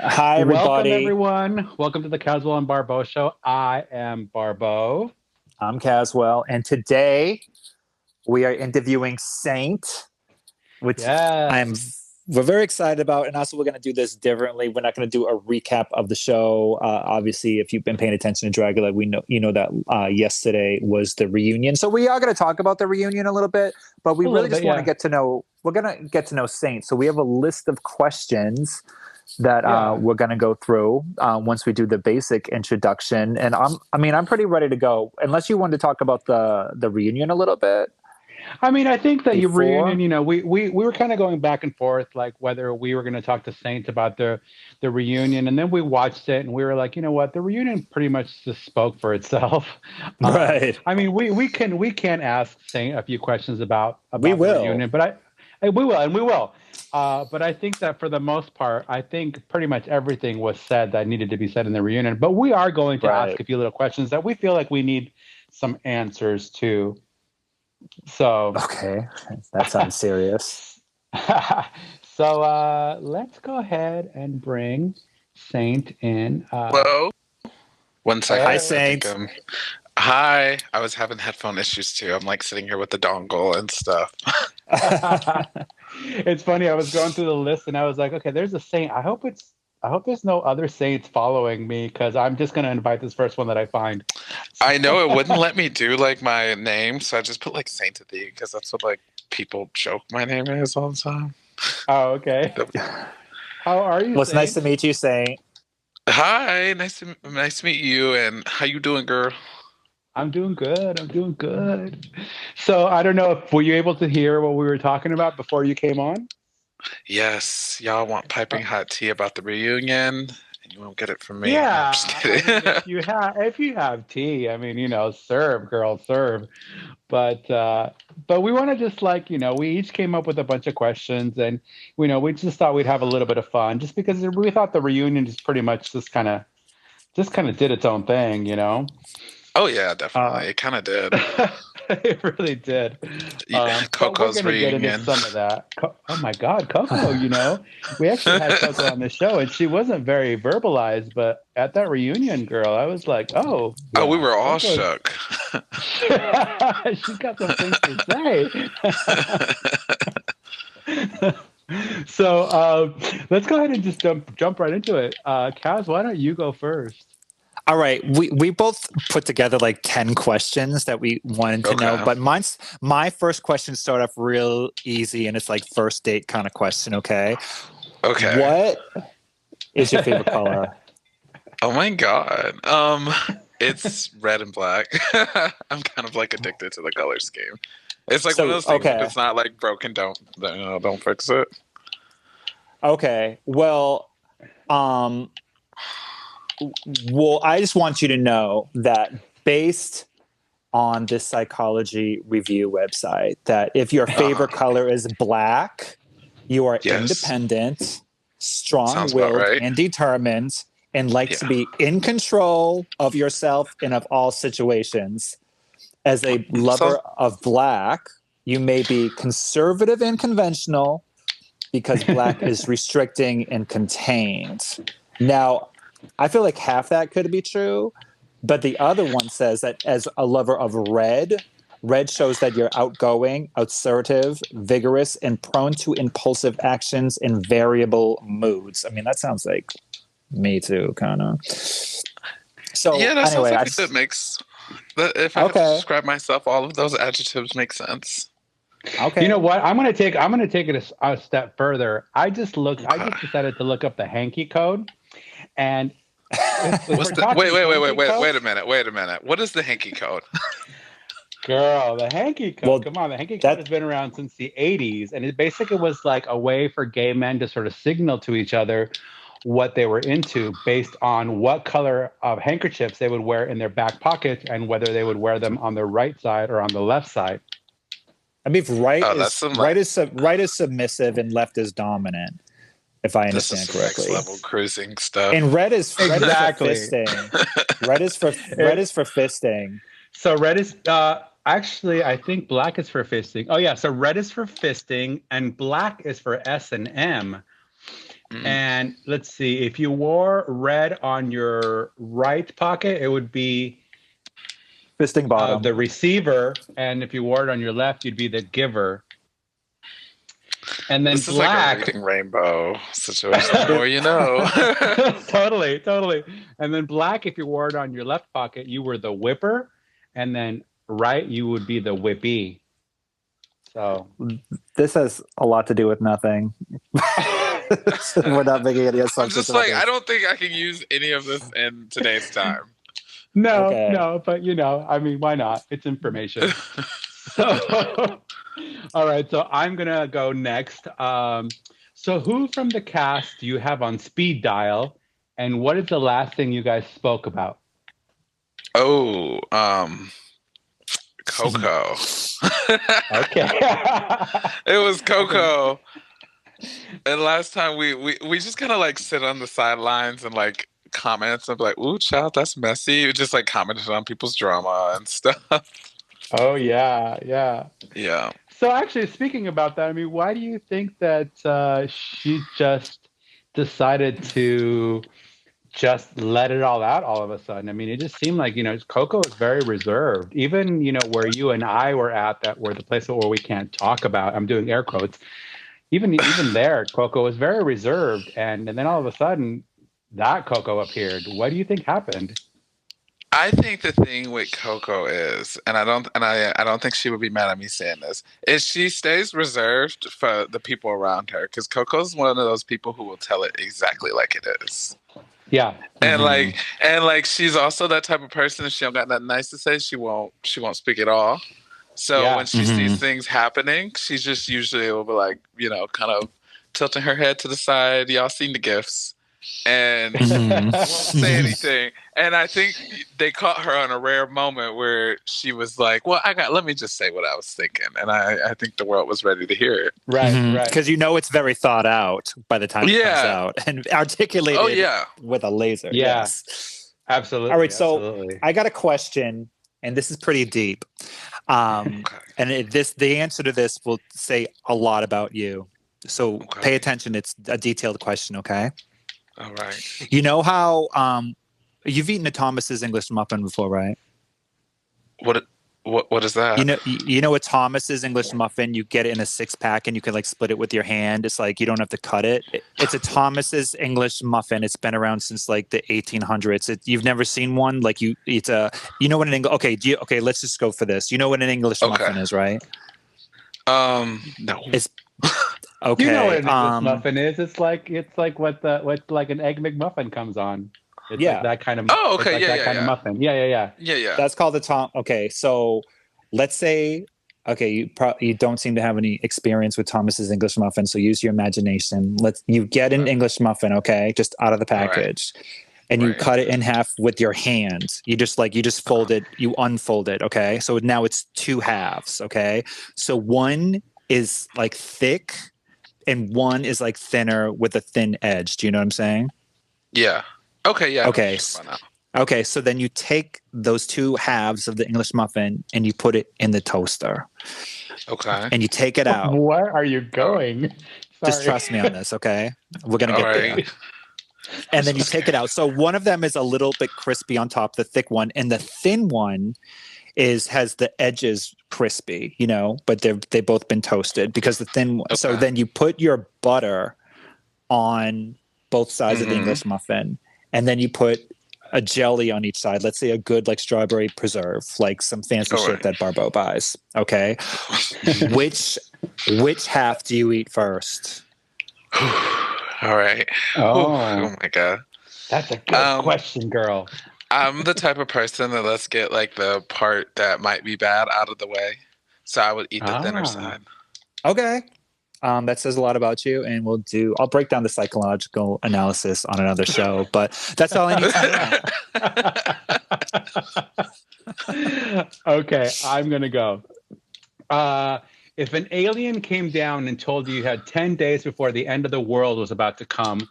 Hi, Welcome, everybody. everyone. Welcome to the Cazwell and Barbeau show. I am Barbeau. I'm Cazwell, and today we are interviewing Saint, which I'm Yes. we're very excited about. And also, we're going to do this differently. We're not going to do a recap of the show. Obviously, if you've been paying attention to Dragula, we know that yesterday was the reunion. So we are going to talk about the reunion a little bit, but we A really little just bit, want to yeah. get to know. We're going to get to know Saint. So we have a list of questions that Yeah. we're going to go through once we do the basic introduction. And I'm pretty ready to go. Unless you want to talk about the reunion a little bit I think that your reunion, before. we were kind of going back and forth, like whether we were going to talk to Saint about the reunion, and then we watched it, and we were like, you know what, the reunion pretty much just spoke for itself. Right. We can ask Saint a few questions about We the will. reunion, but we will. But I think that for the most part, I think pretty much everything was said that needed to be said in the reunion. But we are going to ask Right. a few little questions that we feel like we need some answers to. So, Okay. That sounds serious. let's go ahead and bring Saint in. Hello. One Hi, second. Hey, I think Saint. Hi. I was having headphone issues too. I'm like sitting here with the dongle and stuff. it's funny. I was going through the list and I was like, okay, there's a Saint. I hope there's no other Saints following me because I'm just gonna invite this first one that I find. I know it wouldn't let me do like my name, so I just put like Saint at the because that's what like people joke my name is all the time. Oh, okay. How are you, Well, it's nice Saint? to meet you, Saint. Hi, nice to meet you. And how you doing, girl? I'm doing good. I'm doing good. So I don't know if were you able to hear what we were talking about before you came on? Yes, y'all want piping hot tea about the reunion, and you won't get it from me. No, I'm just Yeah, I mean, kidding. if you have tea, I mean, serve, girl, serve. But we want to just like, we each came up with a bunch of questions and we just thought we'd have a little bit of fun just because we thought the reunion just pretty much just kind of did its own thing. Oh yeah, Uh, definitely. It kind of did. it really did. But we're Coco's going to get into reunion. some of that. Oh my God, Coco, we actually had Coco on the show and she wasn't very verbalized, but at that reunion, girl, I was like, oh, Oh, we yeah, were all Coco's, shook. she's got some things to say. So let's go ahead and just jump right into it. Kaz, why don't you go first? All right. We both put together like 10 questions that we wanted to know, Okay. but my first question started off real easy and it's like first date kind of question, okay? Okay. What is your favorite color? Oh my god. It's red and black. I'm kind of like addicted to the color scheme. It's like one of So, those things. If okay. it's not like broken, don't fix it. Okay. Um well, I just want you to know that based on this psychology review website, that if your favorite Uh-huh. color is black, you are Yes. independent, Sounds about strong-willed, right. and determined, and likes to Yeah. be in control of yourself and of all situations. As a So lover of black, you may be conservative and conventional because black is restricting and contained. Now, I feel like half that could be true, but the other one says that as a lover of red, red shows that you're outgoing, assertive, vigorous, and prone to impulsive actions in variable moods. I mean, that sounds like me too, kind of. So yeah, that sounds anyway, like a good mix. If I have to okay, describe myself, all of those adjectives make sense. You know okay. what? I'm gonna take it a step further. I Okay. just decided to look up the hanky code, and if What's we're the wait, talking wait, wait, wait, hanky wait, code, wait a minute, wait a minute. What is the hanky code? girl, the hanky code. Well, Come on, the hanky code has that been around since the '80s, and it basically was like a way for gay men to sort of signal to each other what they were into based on what color of handkerchiefs they would wear in their back pocket and whether they would wear them on the right side or on the left side. I mean, if right Oh, that's is some right like is right is submissive and left is dominant, if I this is understand some next correctly. level cruising stuff. And red is for Exactly. fisting. Red is It, for fisting. so red is actually I think black is for fisting. Oh yeah, so red is for fisting and black is for S and M. And let's see, if you wore red on your right pocket, it would be Fisting bottom. the receiver, and if you wore it on your left, you'd be the giver. And then This is black, like a reading rainbow situation. The more you know. totally. And then black, if you wore it on your left pocket, you were the whipper, and then right, you would be the whippy. So this has a lot to do with nothing. We're not making any assumptions. I'm just like, I don't think I can use any of this in today's time. No, but I mean, why not? It's information. So, all right. So I'm gonna go next. So who from the cast do you have on speed dial, and what is the last thing you guys spoke about? Oh, Coco. Okay. It was Coco. And last time we just kind of like sit on the sidelines and like comments and be like, "Ooh, child, that's messy." We just like commented on people's drama and stuff. Oh yeah. Yeah. So actually, speaking about that, I mean, why do you think that she just decided to just let it all out all of a sudden? I mean, it just seemed like, Coco is very reserved. Even, where you and I were at, that were the place where we can't talk about, I'm doing air quotes. Even there, Coco was very reserved. And then all of a sudden, that Coco appeared. What do you think happened? I think the thing with Coco is, and I don't think she would be mad at me saying this, is she stays reserved for the people around her, because Coco's one of those people who will tell it exactly like it is. Yeah. And like she's also that type of person, if she don't got nothing nice to say, she won't speak at all. So when she sees things happening, she just usually will be like, kind of tilting her head to the side. Y'all seen the gifs. And won't say anything. And I think they caught her on a rare moment where she was like, "Well, let me just say what I was thinking," and I think the world was ready to hear it. Right. Because it's very thought out by the time it comes out and articulated with a laser. Yeah. Yes, absolutely. All right, so absolutely. I got a question, and this is pretty deep. And the answer to this will say a lot about you. So pay attention. It's a detailed question. Okay. All right. You know how you've eaten a Thomas's English muffin before, right? What is that? You know a Thomas's English muffin, you get it in a 6-pack and you can like split it with your hand. It's like you don't have to cut it. It's a Thomas's English muffin. It's been around since like the 1800s. You've never seen one? Like let's just go for this. You know what an English muffin is, right? No. It's okay. You know what an English muffin is? It's like what like an egg McMuffin comes on. It's like that kind of. Oh, okay. It's like that kind of muffin. Yeah. That's called the Okay, so let's say you don't seem to have any experience with Thomas's English muffin, so use your imagination. You get an English muffin, okay, just out of the package. Right. And you cut it in half with your hand. You just fold it, you unfold it, okay? So now it's 2 halves, okay? So one is like thick and one is like thinner with a thin edge. Do you know what I'm saying? Yeah. Okay, yeah. Okay, so then you take those 2 halves of the English muffin and you put it in the toaster. Okay. And you take it out. Where are you going? Just trust me on this, okay? We're going to get there. And then you take it out. So one of them is a little bit crispy on top, the thick one, and the thin one has the edges crispy, but they've both been toasted because the thin one. Okay. So then you put your butter on both sides of the English muffin, and then you put a jelly on each side. Let's say a good like strawberry preserve, like some fancy shit that Barbeau buys. Okay. Which half do you eat first? All right. Oh my God. That's a good question, girl. I'm the type of person that let's get like the part that might be bad out of the way. So I would eat the thinner side. Okay. That says a lot about you, and I'll break down the psychological analysis on another show, but that's all I need to know. Okay, I'm going to go. If an alien came down and told you had 10 days before the end of the world was about to come,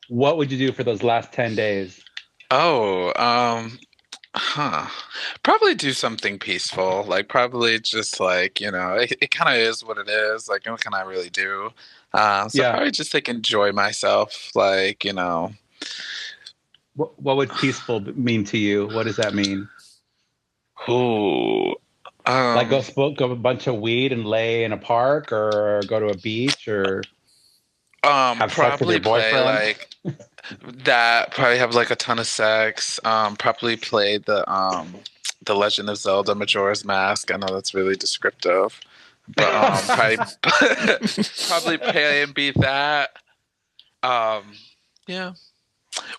what would you do for those last 10 days? Probably do something peaceful. Like probably just like, it kind of is what it is. Like what can I really do? So probably just like enjoy myself, like, you know. What would peaceful mean to you? What does that mean? Ooh. Like go smoke a bunch of weed and lay in a park, or go to a beach, or have sex with probably your play boyfriend? like that, probably have like a ton of sex. Probably play the Legend of Zelda Majora's Mask. I know that's really descriptive. But probably probably play and beat that. Yeah.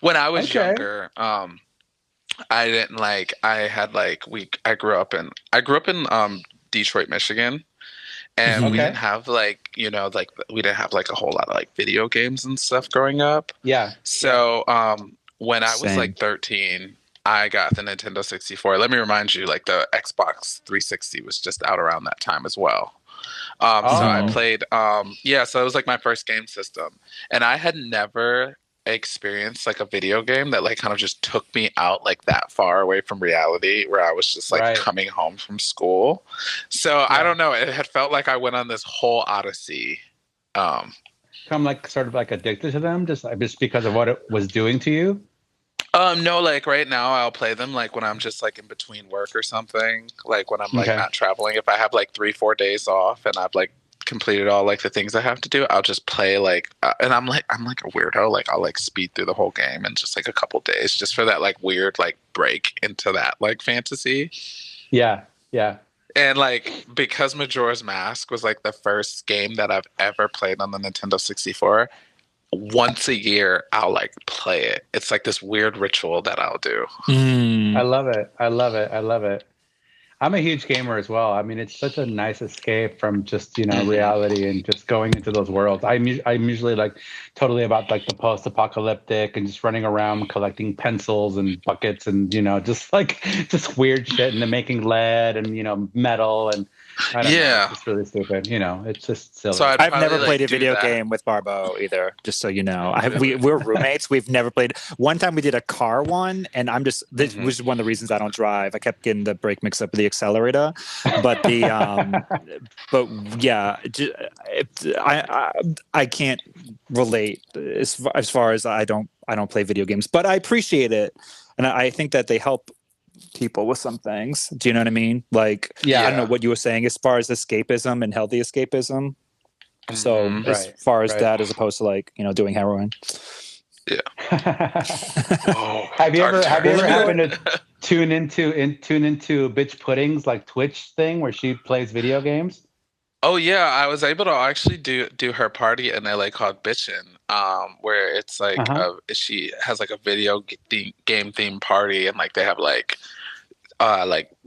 When I was younger, I didn't like I had like I grew up in Detroit, Michigan. And we didn't have like, you know, like we didn't have like a whole lot of like video games and stuff growing up. Yeah. So when I was like 13, I got the Nintendo 64. Let me remind you, like the Xbox 360 was just out around that time as well. So I played so it was like my first game system. And I had never experienced like a video game that like kind of just took me out like that far away from reality, where I was just like coming home from school. So I don't know, it had felt like I went on this whole odyssey. Come like sort of like addicted to them, just because of what it was doing to you? No, like right now I'll play them like when I'm just like in between work or something, like when I'm like not traveling. If I have like 3-4 days off and I've like completed all like the things I have to do, I'll just play like and I'm like a weirdo, like I'll like speed through the whole game in just like a couple days, just for that like weird like break into that like fantasy. Yeah. And like because Majora's Mask was like the first game that I've ever played on the Nintendo 64, once a year I'll like play it. It's like this weird ritual that I'll do. I love it. I'm a huge gamer as well. I mean, it's such a nice escape from just, you know, reality and just going into those worlds. I'm usually like totally about like the post-apocalyptic and just running around collecting pencils and buckets and, you know, just weird shit, and then making lead and, you know, metal, and I don't know, it's just really stupid. You know, it's just silly. So I've never played a video game with Barbeau either, just so you know. We're roommates. We've never played. One time we did a car one, and this was one of the reasons I don't drive. I kept getting the brake mixed up with the accelerator. But I can't relate as far as I don't play video games, but I appreciate it. And I think that they help people with some things. Do you know what I mean? Like, I don't know what you were saying as far as escapism and healthy escapism. So as far as that, as opposed to like, you know, doing heroin. Yeah. Have you ever happened to tune into Bitch Pudding's like Twitch thing where she plays video games? Oh yeah, I was able to actually do her party in LA called Bitchin', where it's like she has like a video game themed party, and like they have like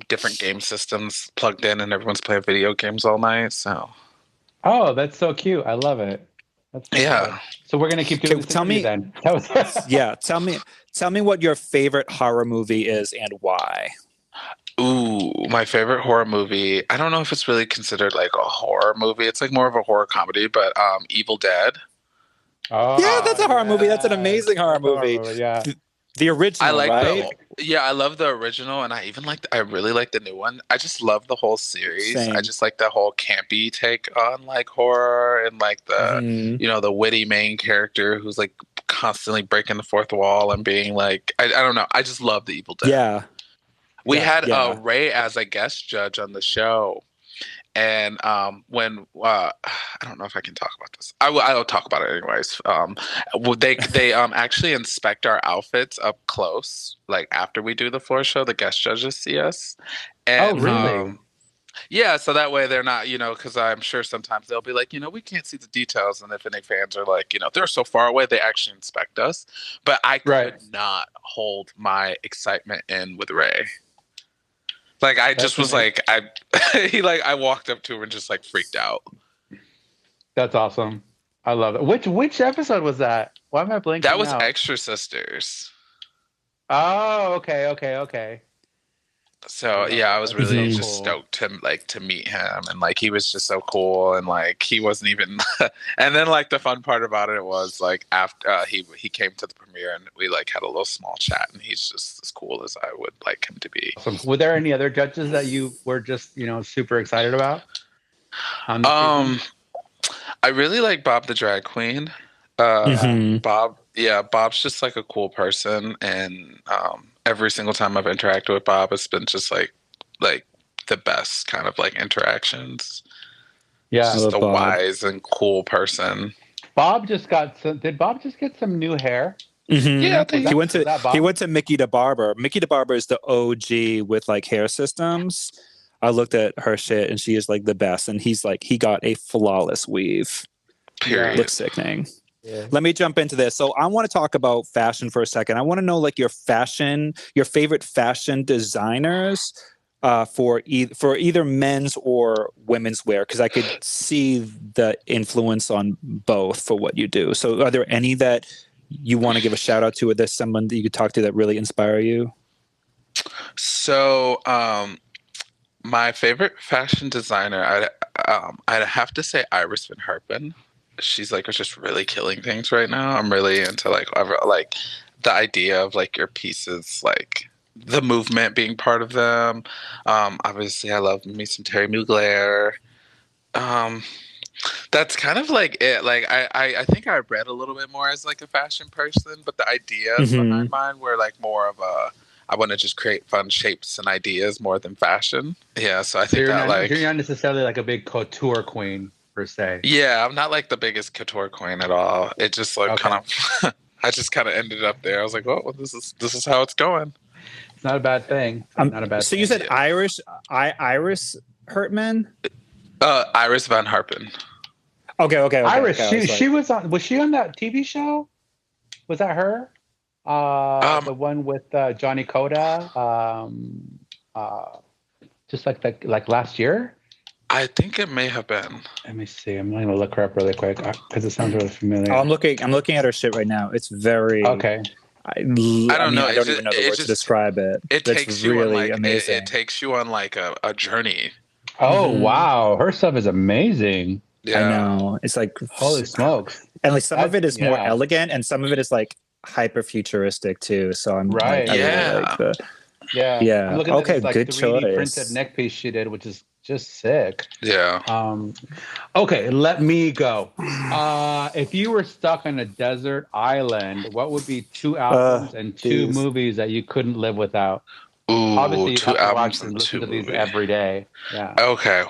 different game systems plugged in, and everyone's playing video games all night. So, that's so cute. I love it. That's so cool. So we're gonna keep doing this. Tell me then. Tell me what your favorite horror movie is and why. Ooh, my favorite horror movie. I don't know if it's really considered like a horror movie. It's like more of a horror comedy, but Evil Dead. Oh, yeah, that's a horror movie. That's an amazing horror movie. Yeah. The original, I like right? I love the original, and I really like the new one. I just love the whole series. Same. I just like the whole campy take on like horror, and like the you know, the witty main character who's like constantly breaking the fourth wall and being like I don't know. I just love the Evil Dead. Yeah. We had Ray as a guest judge on the show, and when I don't know if I can talk about this. I'll talk about it anyways. They actually inspect our outfits up close, like after we do the floor show. The guest judges see us. And, really? Yeah, so that way they're not, you know, because I'm sure sometimes they'll be like, you know, we can't see the details, and if any fans are like, you know, they're so far away, they actually inspect us. But I could not hold my excitement in with Ray. Like I just was like I walked up to him and just like freaked out. That's awesome. I love it. Which episode was that? Why am I blanking? That was Extra Sisters. Oh, okay. So yeah, I was really just stoked to meet him, and like he was just so cool, and like he wasn't even and then like the fun part about it was like after he came to the premiere, and we like had a little small chat, and he's just as cool as I would like him to be. Awesome. Were there any other judges that you were just, you know, super excited about? I really like Bob the drag queen. Bob's just like a cool person, and every single time I've interacted with Bob, it's been just like the best kind of like interactions. Yeah, just a Bob. wise and cool person. Did Bob just get some new hair? Yeah, he went to Mickey the Barber. Mickey the Barber is the OG with like hair systems. I looked at her shit and she is like the best. And he got a flawless weave. Period. Looks sickening. Yeah. Let me jump into this. So I want to talk about fashion for a second. I want to know like your favorite fashion designers for either men's or women's wear, because I could see the influence on both for what you do. So are there any that you want to give a shout out to, or there's someone that you could talk to that really inspire you? So my favorite fashion designer, I'd have to say Iris Van Herpen. She's like just really killing things right now. I'm really into like the idea of like your pieces, like the movement being part of them. Obviously, I love me some Terry Mugler. That's kind of like it. Like I think I read a little bit more as like a fashion person, but the ideas behind mine were like more of I want to just create fun shapes and ideas more than fashion. Yeah, so I think you're not necessarily like a big couture queen per se. Yeah, I'm not like the biggest couture queen at all. It just like kind of I just kind of ended up there. I was like, well, this is how it's going. It's not a bad thing. Not a bad. So you said Iris Hertman? Iris Van Herpen. Okay. Iris, she was on that TV show? Was that her? The one with Johnny Coda, just like last year. I think it may have been. Let me see. I'm going to look her up really quick because it sounds really familiar. I'm looking at her shit right now. It's very okay. I don't know. I don't even know the words to describe it. It takes you really on like amazing. It takes you on like a journey. Oh wow, her stuff is amazing. Yeah. I know. It's like holy smokes. And like some of it is more elegant, and some of it is like hyper futuristic too. So I'm right. Like, yeah. I'm looking at this, like, good 3D choice. Printed neck piece she did, which is just sick. Yeah. Okay, let me go. If you were stuck on a desert island, what would be 2 albums and 2 movies that you couldn't live without? Ooh, obviously you 2 have to albums watch and and listen 2 to these movies. every day. Yeah. Okay.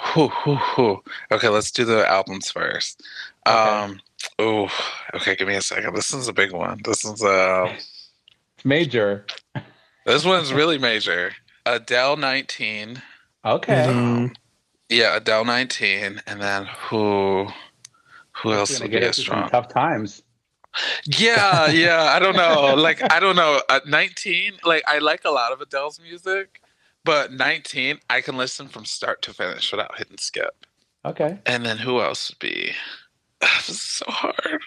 Okay, let's do the albums first. Okay, give me a second. This is a big one. This is It's major. This one's really major. Adele 19. Okay. Yeah, Adele 19, and then who else would be as strong? Tough times. Yeah. I don't know. 19. Like I like a lot of Adele's music, but 19, I can listen from start to finish without hitting skip. Okay. And then who else would be? This is so hard.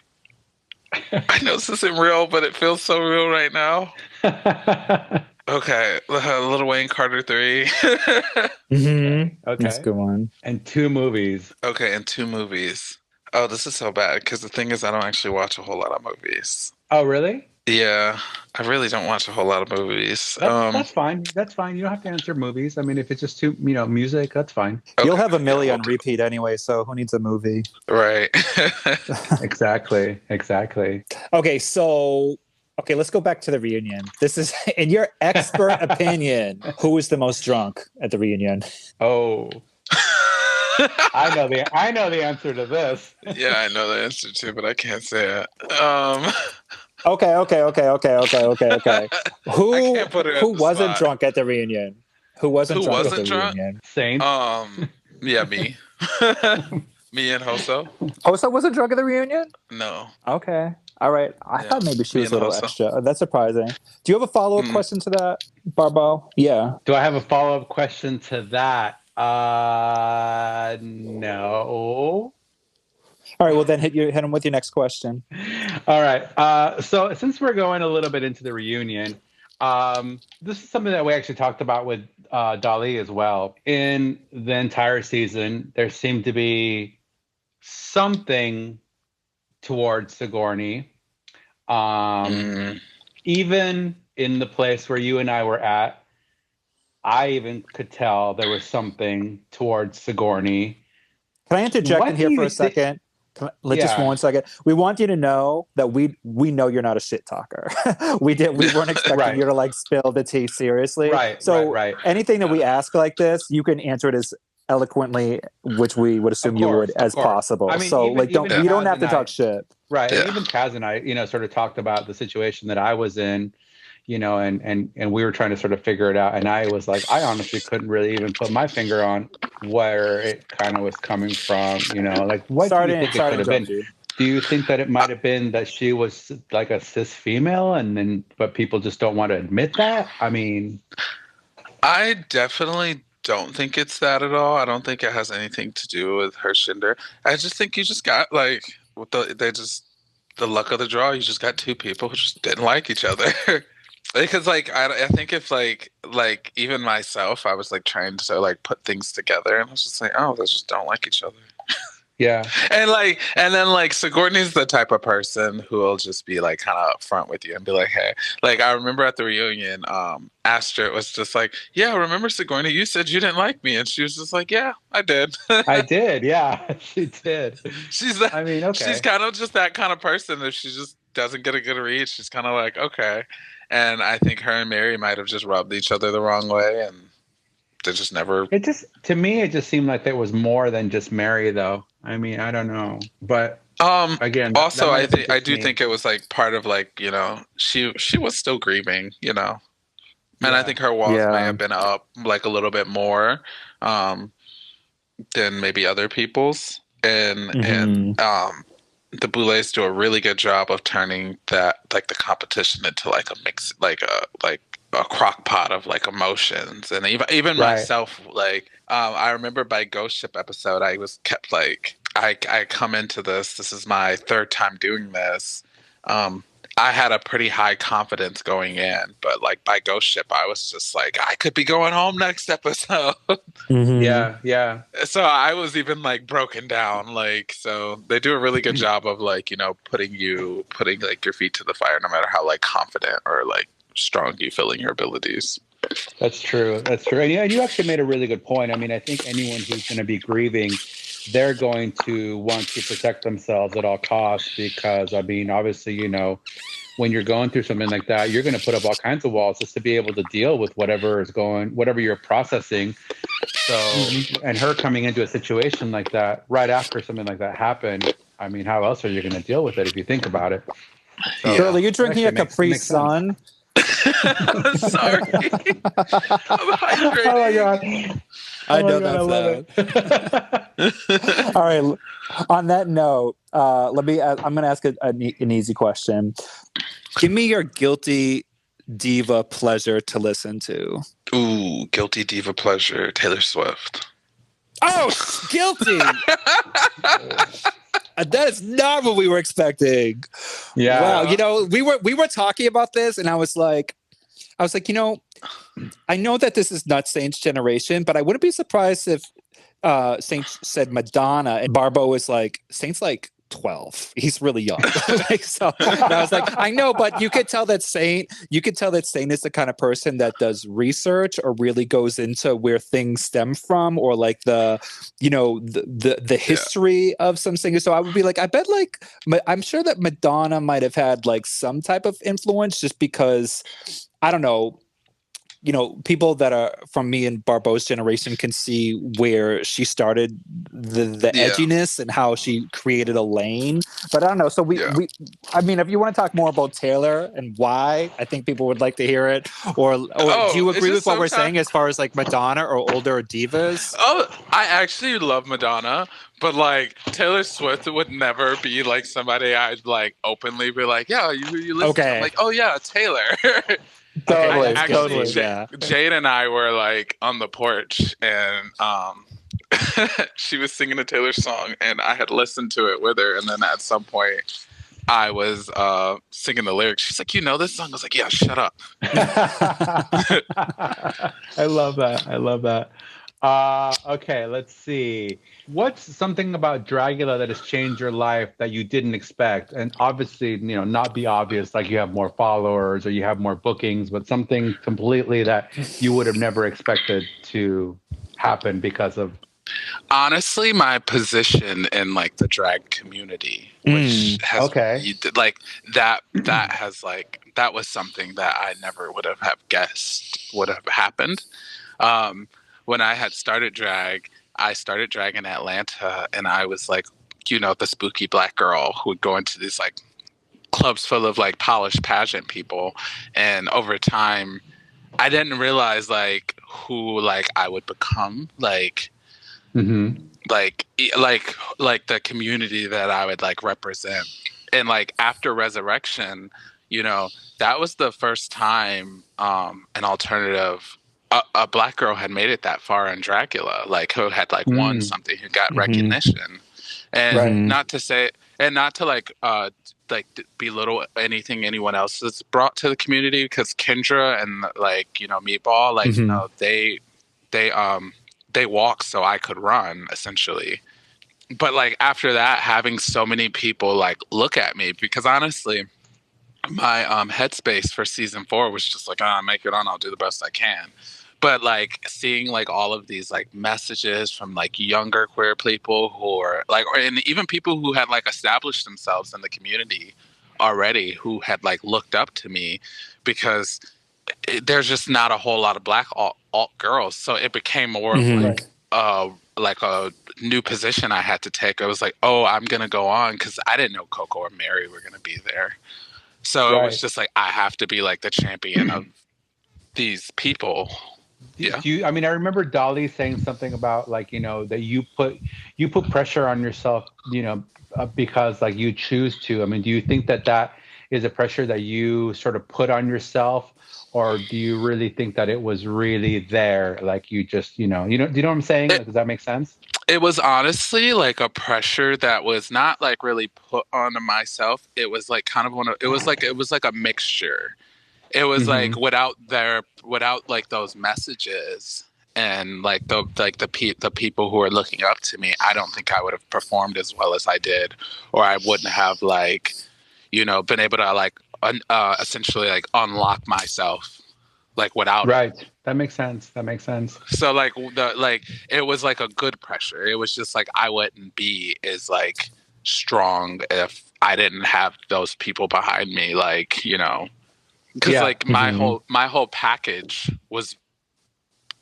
I know this isn't real, but it feels so real right now. Okay, Lil Wayne, Carter 3. Okay, that's a good one. And 2 movies. Okay, and 2 movies. Oh, this is so bad because the thing is, I don't actually watch a whole lot of movies. Oh, really? Yeah, I really don't watch a whole lot of movies. That's fine. That's fine. You don't have to answer movies. I mean, if it's just too, music, that's fine. Okay. You'll have a million on repeat anyway, so who needs a movie? Right. Exactly. Okay, let's go back to the reunion. This is, in your expert opinion, who was the most drunk at the reunion? Oh. I know the answer to this. Yeah, I know the answer to, but I can't say it. Okay. Who wasn't spot. drunk at the reunion? Who wasn't drunk at the drunk? reunion? Same. Yeah, me. Me and Hoso. Hoso wasn't drunk at the reunion? No. Okay. All right. I thought maybe she was a little Hoso. extra. That's surprising. Do you have a follow-up question to that, Barbeau? Yeah. Do I have a follow-up question to that? No. All right, well then hit him with your next question. All right. So since we're going a little bit into the reunion, this is something that we actually talked about with Dali as well. In the entire season, there seemed to be something towards Sigourney. Even in the place where you and I were at, I even could tell there was something towards Sigourney. Can I interject in here for a second? Just for 1 second. We want you to know that we know you're not a shit talker. We weren't expecting you to like spill the tea seriously. So anything that we ask like this, you can answer it as eloquently, which we would assume you would, as possible. I mean, so we don't have to talk shit. Right. Yeah. Even Kaz and I, sort of talked about the situation that I was in, and we were trying to sort of figure it out. And I was like, I honestly couldn't really even put my finger on where it kind of was coming from, like what do you think it could have been? Do you think that it might have been that she was like a cis female but people just don't want to admit that? I mean, I definitely don't think it's that at all. I don't think it has anything to do with her gender. I just think you just got like, the luck of the draw. You just got two people who just didn't like each other. Because like I think if like even myself, I was like trying to like put things together, and I was just like, oh, they just don't like each other. Yeah. And then like Sigourney's the type of person who will just be like kind of upfront with you and be like, hey, like I remember at the reunion, Astrid was just like, yeah, remember Sigourney, you said you didn't like me, and she was just like, yeah, I did. I did, yeah, she did. She's kind of just that kind of person. If she just doesn't get a good read, she's kind of like, okay. And I think her and Mary might have just rubbed each other the wrong way, and they just never. To me, it just seemed like there was more than just Mary, though. I mean, I don't know, but again, also I do think it was like part of like she was still grieving, and I think her walls may have been up like a little bit more than maybe other people's, and the Boulets do a really good job of turning that like the competition into like a mix, like a crock pot of like emotions. And even myself, like I remember by Ghost Ship episode, I was kept like I come into this is my third time doing this. I had a pretty high confidence going in, but like by Ghost Ship, I was just like, I could be going home next episode. Yeah. So I was even like broken down. Like, so they do a really good job of like, putting like your feet to the fire, no matter how like confident or like strong you feel in your abilities. That's true. And you actually made a really good point. I mean, I think anyone who's going to be grieving, they're going to want to protect themselves at all costs, because I mean, obviously, when you're going through something like that, you're going to put up all kinds of walls just to be able to deal with whatever you're processing. So, and her coming into a situation like that right after something like that happened, I mean, how else are you going to deal with it if you think about it? So, Shirley, you're drinking a Capri Sun. Sorry. I'm hydrating. Oh my God. I know that. All right. On that note, I'm going to ask an easy question. Give me your guilty diva pleasure to listen to. Ooh, guilty diva pleasure, Taylor Swift. Oh, guilty. That is not what we were expecting. Yeah. Wow. We were talking about this, and I was like, I know that this is not Saint's generation, but I wouldn't be surprised if Saint said Madonna and Barbeau is like, Saint's like 12. He's really young. So I was like, I know, but you could tell that Saint is the kind of person that does research or really goes into where things stem from, or like the history of some singers. So I would be like, I bet like, I'm sure that Madonna might have had like some type of influence, just because, I don't know, people that are from me and Barbeau's generation can see where she started the edginess and how she created a lane. But I don't know. So I mean, if you want to talk more about Taylor and why, I think people would like to hear it. Or do you agree with what we're saying as far as like Madonna or older divas? Oh, I actually love Madonna. But like Taylor Swift would never be like somebody I'd like openly be like, yeah, you listen. Okay. I'm like, oh yeah, Taylor. Totally. Jade and I were like on the porch, and she was singing a Taylor song, and I had listened to it with her, and then at some point I was singing the lyrics. She's like, "You know this song?" I was like, "Yeah, shut up." I love that. Okay, let's see. What's something about Dragula that has changed your life that you didn't expect? And obviously, not be obvious, like you have more followers or you have more bookings, but something completely that you would have never expected to happen because of Honestly, my position in like the drag community, which has like that has like that was something that I never would have guessed would have happened. When I had started drag, I started drag in Atlanta, and I was like, the spooky black girl who would go into these like clubs full of like polished pageant people, and over time, I didn't realize like who like I would become, like. Mm-hmm. Like the community that I would like represent. And like after Resurrection, that was the first time an alternative a black girl had made it that far in Dragula, like who had like won something, who got recognition. And not to say, and not to like belittle anything anyone else has brought to the community, because Kendra and like Meatball, like they walked so I could run, essentially. But like after that, having so many people like look at me, because honestly, my headspace for season 4 was just like, make it on, I'll do the best I can. But like seeing like all of these like messages from like younger queer people who are like, and even people who had like established themselves in the community already, who had like looked up to me, because there's just not a whole lot of black alt girls, so it became more of like a new position I had to take. I was like, I'm gonna go on, because I didn't know Coco or Mary were gonna be there, so it was just like I have to be like the champion of these people. I remember Dolly saying something about like that you put pressure on yourself, because like you choose to. Do you think that is a pressure that you sort of put on yourself? Or do you really think that it was really there? Like you just, do you know what I'm saying? Does that make sense? It was honestly like a pressure that was not like really put onto myself. It was like kind of it was like a mixture. It was like without like those messages and like the people who are looking up to me, I don't think I would have performed as well as I did, or I wouldn't have like, been able to like essentially like unlock myself like without it. That makes sense. So like it was like a good pressure. It was just like I wouldn't be as like strong if I didn't have those people behind me, like because like my whole package was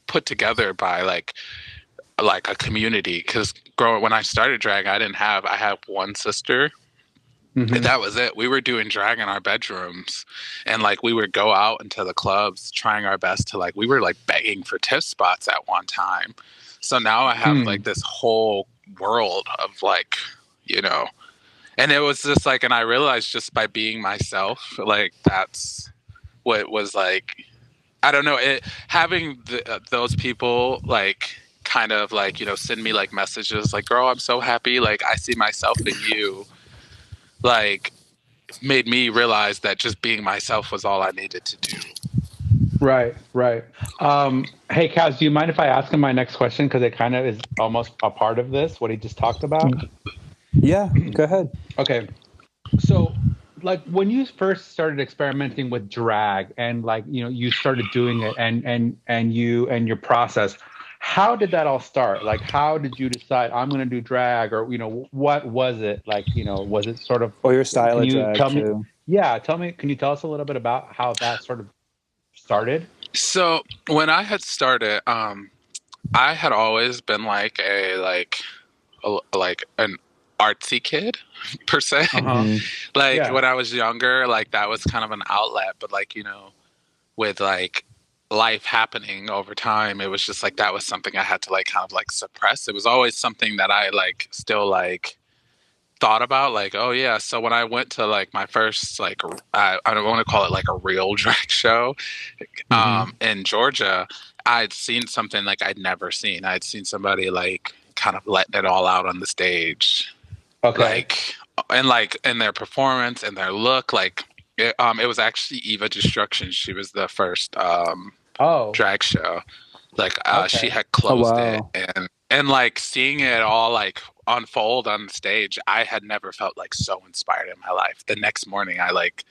put together by like a community. Because when I started drag, I have one sister. And that was it. We were doing drag in our bedrooms, and like we would go out into the clubs trying our best to like, we were like begging for tip spots at one time. So now I have like this whole world of like, and it was just like, and I realized just by being myself, like that's what was like, I don't know, having those people like kind of like, send me like messages like, girl, I'm so happy. Like I see myself in you. Like made me realize that just being myself was all I needed to do. Right. Hey, Kaz, do you mind if I ask him my next question? Because it kind of is almost a part of this, what he just talked about. Yeah, go ahead. Okay. So like when you first started experimenting with drag and like, you started doing it and your process, how did that all start? Like, how did you decide I'm going to do drag, or, what was it like, was it sort of, or your style of drag too? Tell me, can you tell us a little bit about how that sort of started? So when I had started, I had always been like an artsy kid per se. When I was younger, like that was kind of an outlet, but like, with like life happening over time, it was just like that was something I had to like kind of like suppress. It was always something that I like still like thought about, like, oh yeah. So when I went to like my first like I don't want to call it like a real drag show in Georgia, I'd seen something like I'd never seen. I'd seen somebody like kind of letting it all out on the stage. Like and like in their performance and their look, like it was actually Eva Destruction. She was the first drag show. Like she had closed it, and like seeing it all like unfold on the stage, I had never felt like so inspired in my life. The next morning I like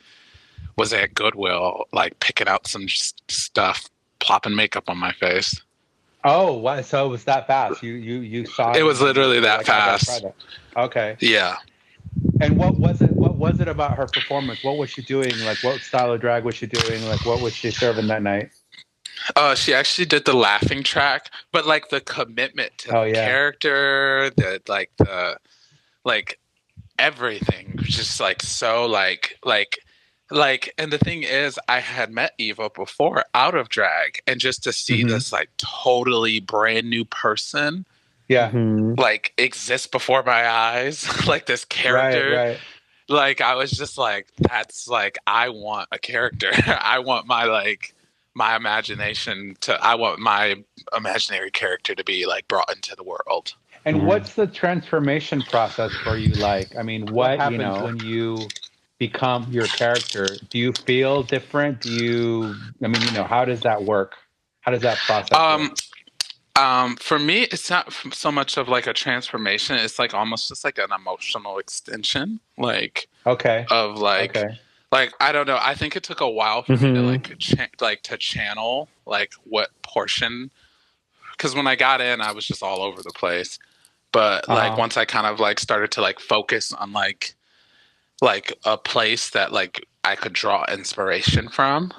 was at Goodwill like picking out some stuff, plopping makeup on my face. Oh, what? So it was that fast. You saw it. It was literally that like, I gotta try fast. that. Okay. Yeah. And what was it? What was it about her performance? What was she doing? Like, what style of drag was she doing? Like, what was she serving that night? She actually did the laughing track, but like the commitment to the character, like everything was just like so like and the thing is I had met Eva before out of drag, and just to see this like totally brand new person like exist before my eyes like this character right. Like I was just like, that's like, I want a character. I want my imagination I want my imaginary character to be like brought into the world. And what's the transformation process for you like? I mean, what happens when you become your character? Do you feel different? How does that work? How does that process work? For me, it's not so much of like a transformation. It's like almost just like an emotional extension, like like I don't know. I think it took a while for me to to channel like what portion, because when I got in, I was just all over the place. But like once I kind of like started to like focus on like a place that like I could draw inspiration from,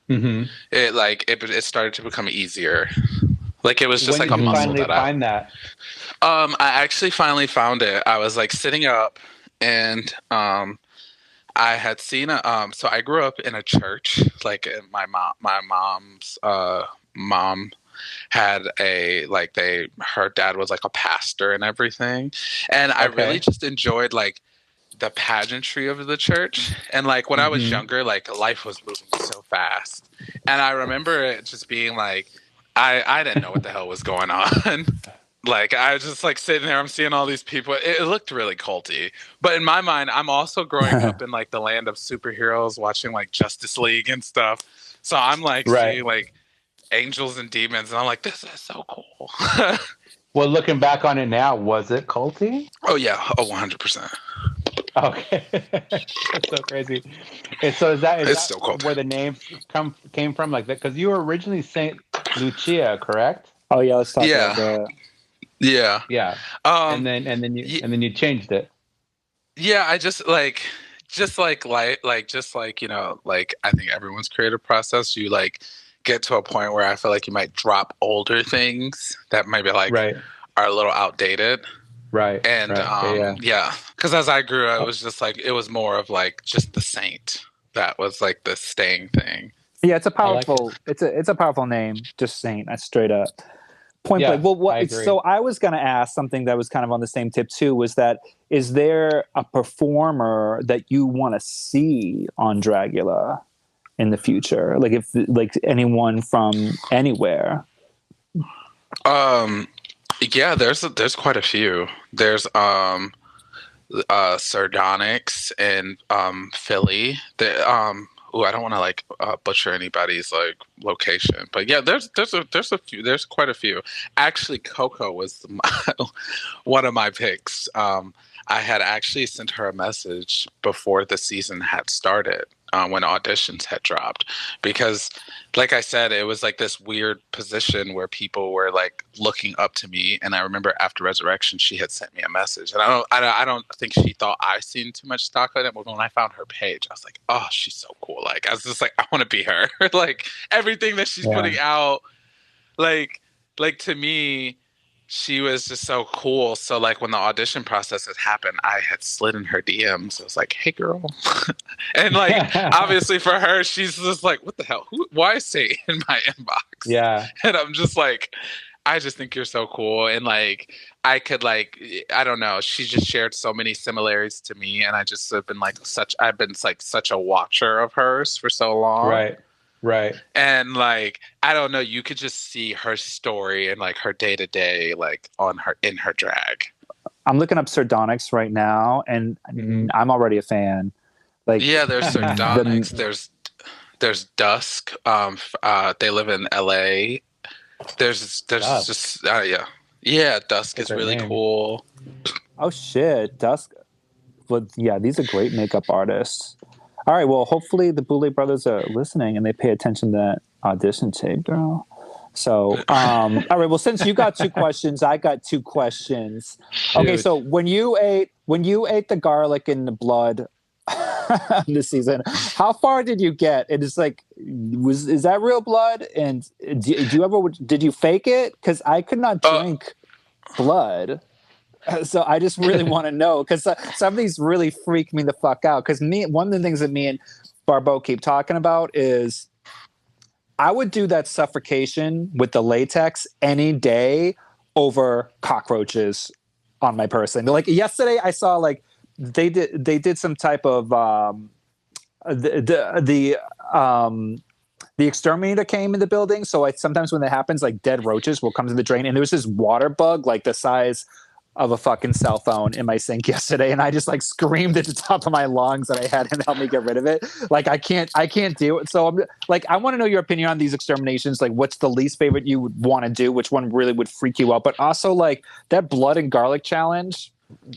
it started to become easier. Like it was just like a muscle that find that. I actually finally found it. I was like sitting up, and I had seen so I grew up in a church. Like my mom's mom had her dad was like a pastor and everything, and I really just enjoyed like the pageantry of the church. And like when I was younger, like life was moving so fast, and I remember it just being like I didn't know what the hell was going on. Like I was just like sitting there, I'm seeing all these people. It looked really culty, but in my mind, I'm also growing up in like the land of superheroes, watching like Justice League and stuff. So I'm like seeing like angels and demons, and I'm like, this is so cool. Well, looking back on it now, was it culty? Oh yeah, 100%. Okay, that's so crazy. And so is that so cool. Where the name came from, like that? Because you were originally Saint Lucia, correct? Oh yeah, let's talk about that. Yeah. And then you changed it. Yeah, I just like you know, like I think everyone's creative process, you like get to a point where I feel like you might drop older things that maybe like are a little outdated. Right. And because as I grew up, it was just like it was more of like just the saint that was like the staying thing. Yeah, it's a powerful it's a powerful name, just Saint. That's straight up. Point blank. Well, so I was going to ask something that was kind of on the same tip too. Was that is there a performer that you want to see on Dragula in the future? Like if like anyone from anywhere. Yeah, there's quite a few. There's Sardonyx in Philly. I don't want to like butcher anybody's like location, but yeah, there's quite a few. Actually, Coco was one of my picks. I had actually sent her a message before the season had started, when auditions had dropped, because like I said, it was like this weird position where people were like looking up to me. And I remember after Resurrection, she had sent me a message, and I don't think she thought I seen too much stock on it. But when I found her page, I was like, oh, she's so cool. Like I was just like, I want to be her. Like everything that she's putting out, like to me, she was just so cool. So like when the audition process had happened, I had slid in her DMs. I was like, hey girl. And like, obviously for her, she's just like, what the hell? Why is Say in my inbox? Yeah. And I'm just like, I just think you're so cool. And like, I could like, I don't know. She just shared so many similarities to me. And I just have been like I've been like such a watcher of hers for so long. Right. And like, I don't know, you could just see her story and like her day to day, like in her drag. I'm looking up Sardonyx right now, and I'm already a fan. Like, yeah, there's Sardonyx. There's Dusk. They live in LA. There's Dusk. just Dusk is really cool. Oh shit, Dusk. Well, yeah, these are great makeup artists. All right, well, hopefully the Boulay brothers are listening and they pay attention to that audition tape, girl. So, all right. Well, since you got 2 questions, I got 2 questions. Okay, so when you ate the garlic and the blood this season, how far did you get? It is like, is that real blood? And did you fake it? Because I could not drink blood. So I just really want to know, because some of these really freak me the fuck out. Because one of the things that me and Barbeau keep talking about is, I would do that suffocation with the latex any day over cockroaches on my person. Like yesterday, I saw like they did some type of the exterminator came in the building. So sometimes when that happens, like dead roaches will come to the drain, and there was this water bug like the size of a fucking cell phone in my sink yesterday, and I just like screamed at the top of my lungs that I had him help me get rid of it. Like I can't do it. So I'm like, I want to know your opinion on these exterminations. Like, what's the least favorite you would want to do? Which one really would freak you out? But also like that blood and garlic challenge.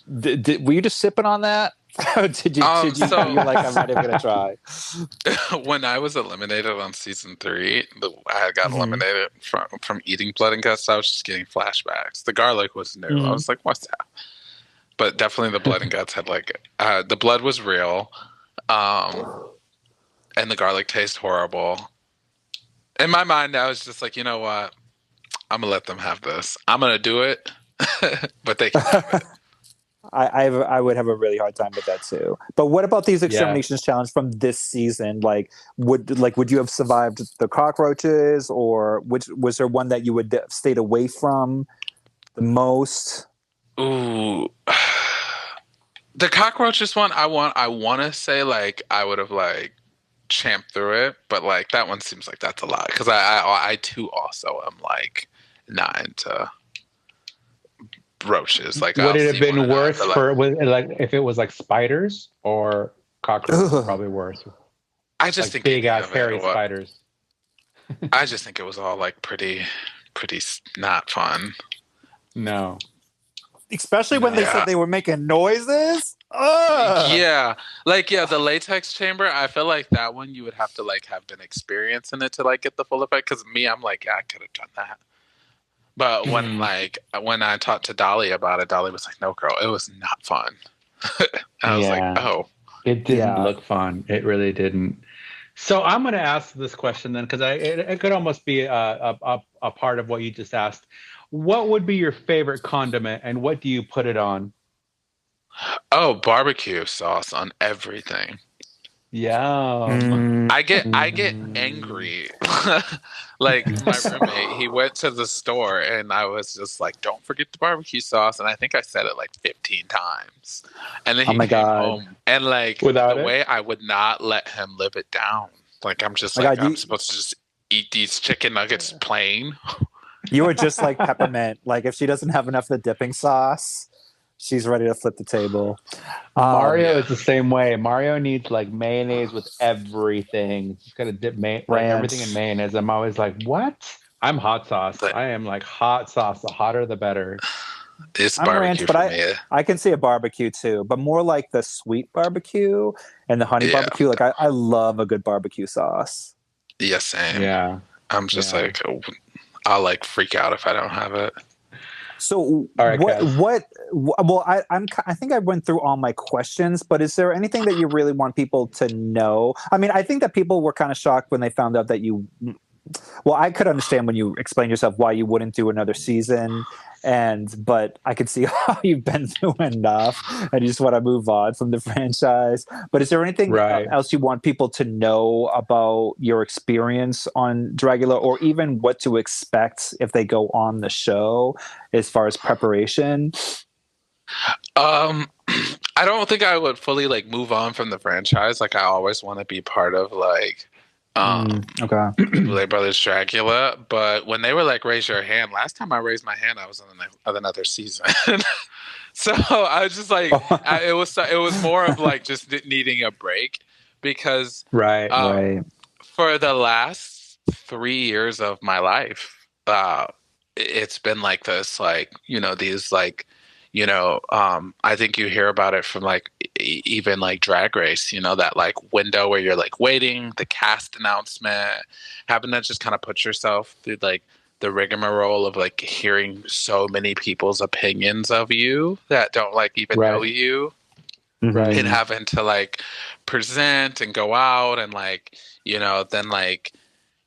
Were you just sipping on that? did you you're like, I'm not even gonna try? When I was eliminated on season 3, I got eliminated from eating blood and guts. I was just getting flashbacks. The garlic was new. I was like, what's that? But definitely the blood and guts had like the blood was real, and the garlic tastes horrible. In my mind, I was just like, you know what? I'm gonna let them have this. I'm gonna do it, but they can have it. I would have a really hard time with that too. But what about these exterminations challenge from this season? Like, would you have survived the cockroaches, or was there one that you would have stayed away from the most? Ooh, the cockroaches one. I want to say like I would have like champed through it, but like that one seems like that's a lot, because I too also am like not into roaches. Like, would it have been worse if it was like spiders or cockroaches? Probably worse. I just think big ass hairy spiders. I just think it was all like pretty not fun. No, especially when they said they were making noises. Yeah, like the latex chamber. I feel like that one you would have to like have been experiencing it to like get the full effect. Because me, I'm like, I could have done that. But when I talked to Dolly about it, Dolly was like, "No, girl, it was not fun." I was like, "Oh, it didn't look fun. It really didn't." So I'm going to ask this question then, because it could almost be a part of what you just asked. What would be your favorite condiment, and what do you put it on? Oh, barbecue sauce on everything. Yeah. I get angry. Like my roommate, he went to the store and I was just like, "Don't forget the barbecue sauce." And I think I said it like 15 times. And then he came home and like way I would not let him live it down. Like I'm just I'm supposed to just eat these chicken nuggets plain. You were just like Peppermint. Like if she doesn't have enough of the dipping sauce, she's ready to flip the table. Mario is the same way. Mario needs like mayonnaise with everything. He's got to dip everything in mayonnaise. I'm always like, what? I'm hot sauce. I am like hot sauce. The hotter, the better. It's barbecue ranch, but I can see a barbecue too, but more like the sweet barbecue and the honey barbecue. Like I love a good barbecue sauce. Yeah, same. Yeah. I'm just like, I'll like freak out if I don't have it. So I think I went through all my questions, but is there anything that you really want people to know? I mean, I think that people were kind of shocked when they found out that I could understand when you explained yourself why you wouldn't do another season, but I could see how you've been through enough and you just want to move on from the franchise. But is there anything else you want people to know about your experience on Dragula, or even what to expect if they go on the show as far as preparation? I don't think I would fully like move on from the franchise. Like I always want to be part of like Blade Brothers Dragula, but when they were like raise your hand, last time I raised my hand I was on another season. So I was just like it was more of like just needing a break, because for the last 3 years of my life it's been like this, like these like I think you hear about it from like even like Drag Race, that like window where you're like waiting, the cast announcement, having to just kind of put yourself through like the rigmarole of like hearing so many people's opinions of you that don't like even know you, and having to like present and go out and like, you know, then like,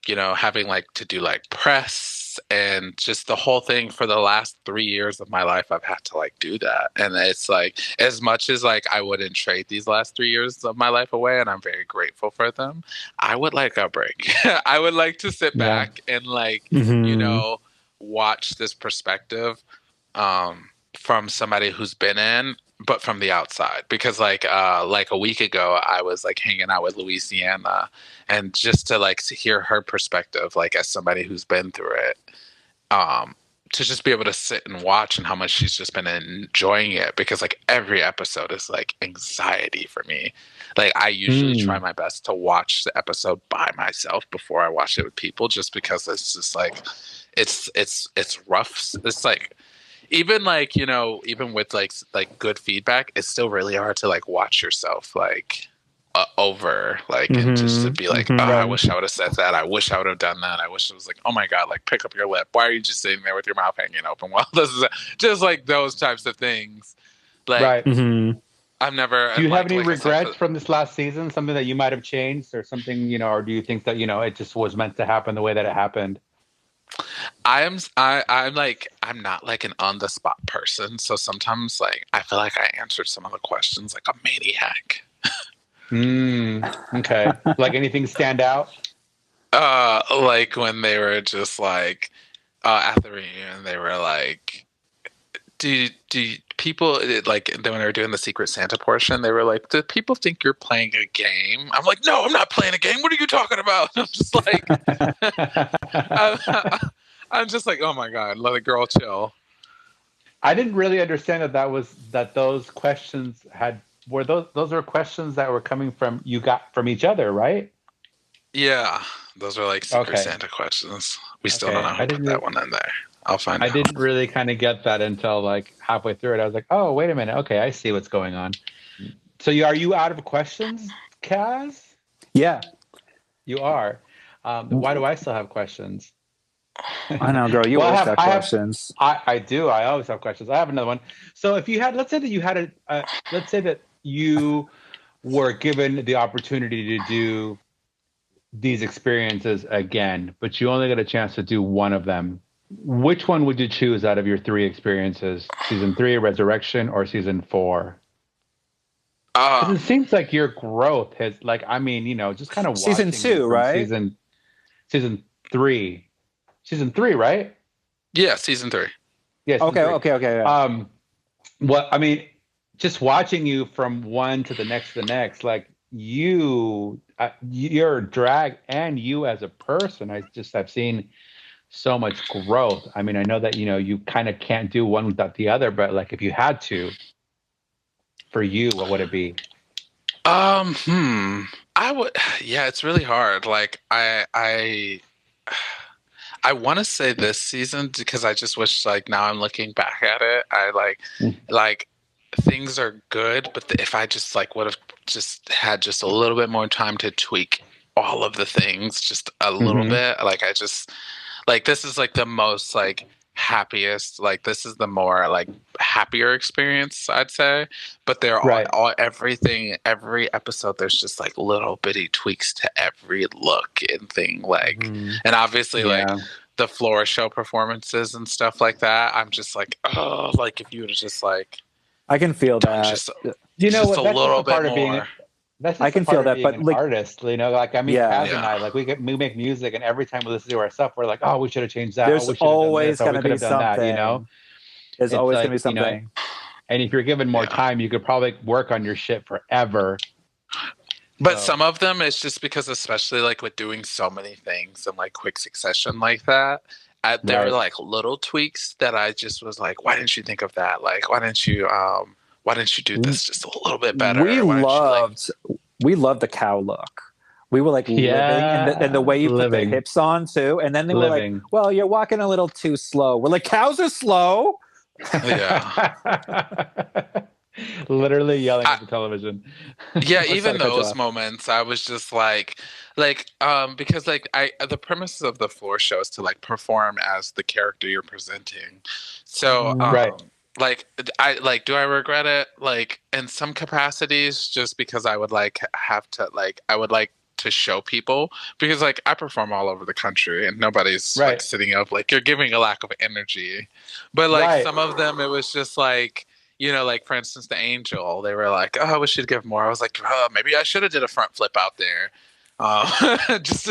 you know, having like to do like press and just the whole thing for the last 3 years of my life, I've had to like do that. And it's like, as much as like I wouldn't trade these last 3 years of my life away, and I'm very grateful for them, I would like a break. I would like to sit back and like, you know, watch this perspective from somebody who's been in, but from the outside. Because like a week ago, I was like hanging out with Louisiana, and just to like to hear her perspective, like as somebody who's been through it, to just be able to sit and watch and how much she's just been enjoying it. Because like every episode is like anxiety for me. Like I usually try my best to watch the episode by myself before I watch it with people, just because it's just like it's rough. It's like, even like, you know, even with like good feedback, it's still really hard to like watch yourself like over like and just to be like, oh, I wish I would have said that. I wish I would have done that. I wish it was like, oh my God, like pick up your lip. Why are you just sitting there with your mouth hanging open? Well, this is just like those types of things. Like I've never. Do you have any like regrets from this last season? Something that you might have changed, or something, you know, or do you think that, you know, it just was meant to happen the way that it happened? I'm like, I'm not like an on the spot person, so sometimes like I feel like I answered some of the questions like a maniac. Okay. Like anything stand out? Like when they were just like at the reunion, they were like, do people like, when they were doing the Secret Santa portion, they were like, do people think you're playing a game? I'm like, no, I'm not playing a game. What are you talking about? I'm just like, I'm just like, oh my God, let a girl chill. I didn't really understand that those questions were those are questions that were coming from, you got from each other, right? Yeah, those are like Secret Santa questions. We still don't know how to put that one in there. I'll find out. I didn't really kind of get that until like halfway through it. I was like, oh, wait a minute. Okay, I see what's going on. So are you out of questions, Kaz? Yeah. You are. Why do I still have questions? I know, girl. You always have questions. I do. I always have questions. I have another one. So if you had, let's say that you were given the opportunity to do these experiences again, but you only got a chance to do one of them, which one would you choose out of your 3 experiences? Season 3, Resurrection, or season 4? It seems like your growth has, like, I mean, you know, just kind of season 2, right? Season 3. Season 3, right? Yeah, season 3. Yeah. Okay. Yeah. What I mean, just watching you from one to the next, like your drag and you as a person, I've seen so much growth. I mean, I know that, you know, you kind of can't do one without the other, but like if you had to, for you, what would it be? I would, yeah, it's really hard. Like I want to say this season, because I just wish, like, now I'm looking back at it, I like things are good, but if I just like would have just had just a little bit more time to tweak all of the things just a little bit, like I just like, this is like the most like happiest, like this is the more like happier experience, I'd say. But they're all everything, every episode there's just like little bitty tweaks to every look and thing, like and obviously like the floor show performances and stuff like that, I'm just like, oh, like if you would have just like, I can feel that, just, you know, just what, a little bit more. That's I can feel that, but like artist, you know, like I mean, Kaz and I, like we make music, and every time we listen to our stuff, we're like, oh, we should have changed that. There's always going to be something. That, you know, there's always going to be something. You know, and if you're given more time, you could probably work on your shit forever. But some of them, it's just because, especially like with doing so many things in like quick succession like that, there were like little tweaks that I just was like, why didn't you think of that? Like, why didn't you do this just a little bit better? We loved the cow look. We were like living, and the way you put the hips on too. And then they were like, well, you're walking a little too slow. We're like, cows are slow. Yeah. Literally yelling at the television. Yeah, Sorry even to cut you those off. moments, I was just because like the premises of the floor show is to like perform as the character you're presenting. So, Right. do I regret it? Like in some capacities, just because I would like have to like I would like to show people because like I perform all over the country and nobody's like Right. sitting up like you're giving a lack of energy. But like Right. some of them, it was just like like for instance, the Angel, they were like, "Oh, I wish you'd give more." I was like, "Oh, maybe I should have did a front flip out there." Did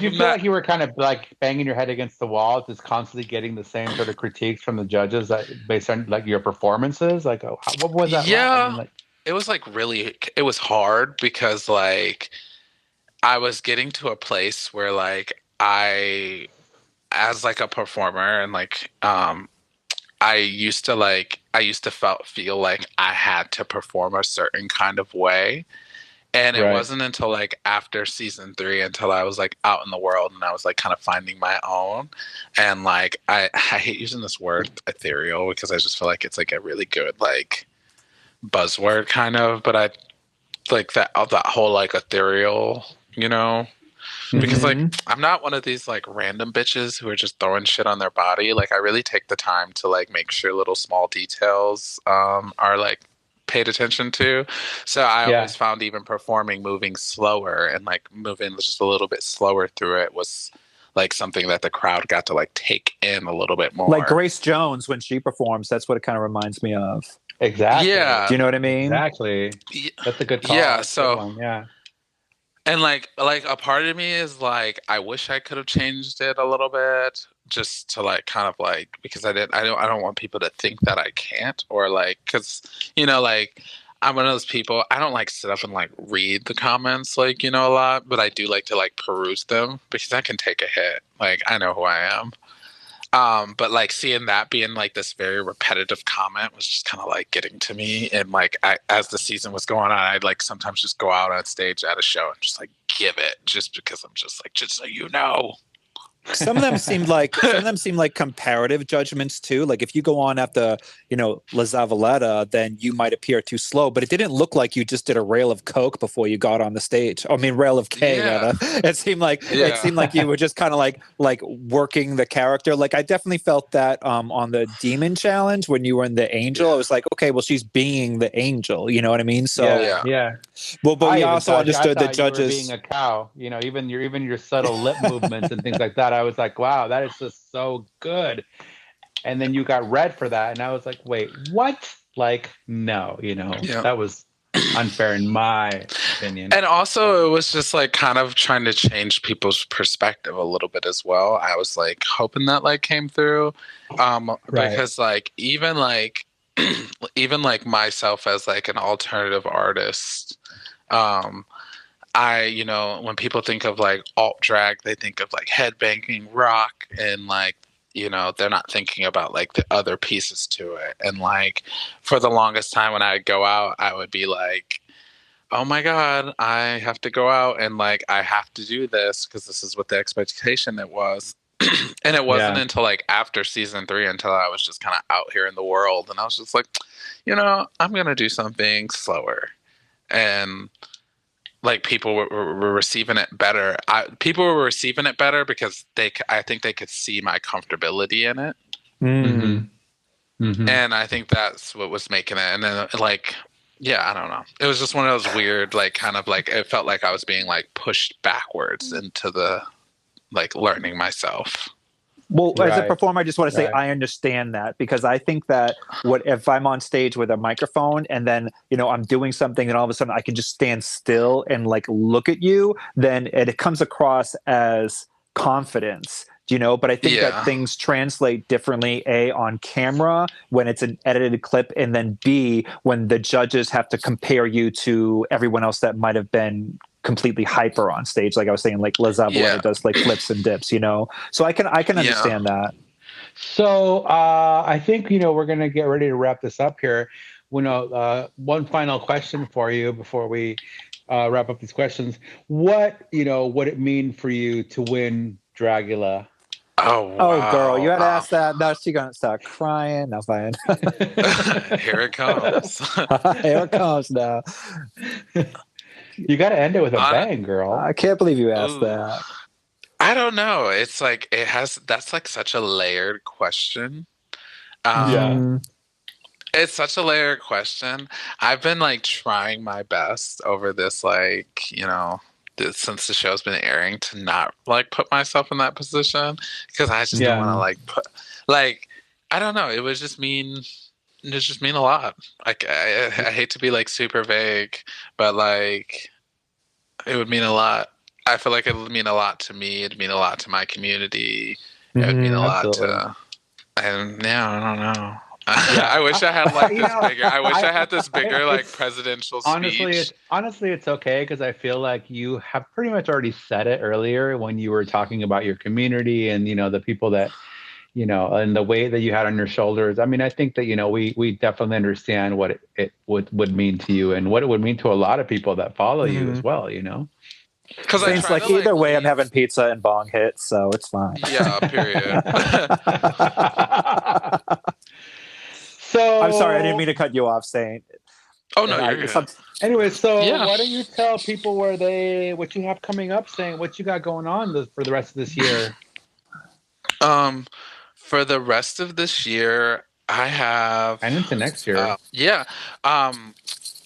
you feel like you were kind of like banging your head against the wall, just constantly getting the same sort of critiques from the judges based on like your performances? Like, what was that? Yeah, like? I mean, like, it was like it was hard because like I was getting to a place where like as like a performer and like I used to feel like I had to perform a certain kind of way. And it wasn't until like after season 3 until I was like out in the world and I was like kind of finding my own. And like I hate using this word ethereal because I just feel like it's like a really good like buzzword kind of, but I like that whole like ethereal, because like I'm not one of these like random bitches who are just throwing shit on their body. Like I really take the time to like make sure little small details are like paid attention to. So I always found even performing moving slower and like moving just a little bit slower through it was like something that the crowd got to like take in a little bit more. Like Grace Jones when she performs, that's what it kind of reminds me of. Exactly. Yeah. Do you know what I mean? Exactly. That's a good call. Yeah. That's So a good one. Yeah. and like a part of me is like I wish I could have changed it a little bit just to like kind of like because I don't want people to think that I can't or like because like I'm one of those people I don't like sit up and like read the comments like a lot but I do like to like peruse them because I can take a hit like I know who I am. But like seeing that being like this very repetitive comment was just kind of like getting to me. And like as the season was going on, I'd like sometimes just go out on stage at a show and just like give it just because I'm just like, just so you know. Some of them seemed like comparative judgments too. Like if you go on after La Zavaleta, then you might appear too slow. But it didn't look like you just did a rail of coke before you got on the stage. I mean, rail of K. Yeah. Rather. It seemed like you were just kind of like working the character. Like I definitely felt that on the Demon Challenge when you were in the Angel. I was like, okay, well she's being the Angel. You know what I mean? So yeah. Well, but we also understood the judges you were being a cow. Even your subtle lip movements and things like that. I was like, wow, that is just so good. And then you got red for that, and I was like, wait, what? Like, no, that was unfair in my opinion. And also, it was just like kind of trying to change people's perspective a little bit as well. I was like hoping that like came through, because like even like myself as like an alternative artist. When people think of like alt drag, they think of like headbanging rock and like, they're not thinking about like the other pieces to it. And like for the longest time when I would go out, I would be like, oh my God, I have to go out and like I have to do this because this is what the expectation it was. And it wasn't until like after season 3 until I was just kind of out here in the world and I was just like, I'm gonna do something slower. And like people were receiving it better. People were receiving it better because I think they could see my comfortability in it. And I think that's what was making it. And then like, I don't know. It was just one of those weird, like kind of like, it felt like I was being like pushed backwards into the like learning myself. Well, as a performer, I just want to say I understand that because I think that if I'm on stage with a microphone and then, I'm doing something and all of a sudden I can just stand still and like look at you, then it comes across as confidence, but I think that things translate differently, A, on camera when it's an edited clip, and then B, when the judges have to compare you to everyone else that might have been completely hyper on stage, like I was saying, like La Zavaleta does like flips and dips, so I can understand that. So I think we're gonna get ready to wrap this up here. One final question for you before we wrap up these questions. What would it mean for you to win Dragula? Oh, wow. Girl, you had to ask that. Now she's gonna start crying. No, fine. Here it comes. Here it comes now. You got to end it with a bang, girl. I can't believe you asked that. I don't know. It's like that's like such a layered question. It's such a layered question. I've been like trying my best over this, like, since the show's been airing, to not like put myself in that position, because I just don't want to like put, like, I don't know. It would just mean a lot. Like I hate to be like super vague, but like it would mean a lot. I feel like it would mean a lot to me. It'd mean a lot to my community. It would mean a lot to, and I don't know. I wish I had like this bigger. I wish I had this bigger like presidential speech. Honestly, it's okay, because I feel like you have pretty much already said it earlier when you were talking about your community and the people that and the weight that you had on your shoulders. I mean, I think that we definitely understand what it would mean to you and what it would mean to a lot of people that follow you as well. Because it's like either way, I'm having pizza and bong hits, so it's fine. Yeah, period. So I'm sorry, I didn't mean to cut you off, Saint. Oh no, you're good. Anyway, so why don't you tell people what you have coming up, Saint, what you got going on for the rest of this year? For the rest of this year, I have, and into next year.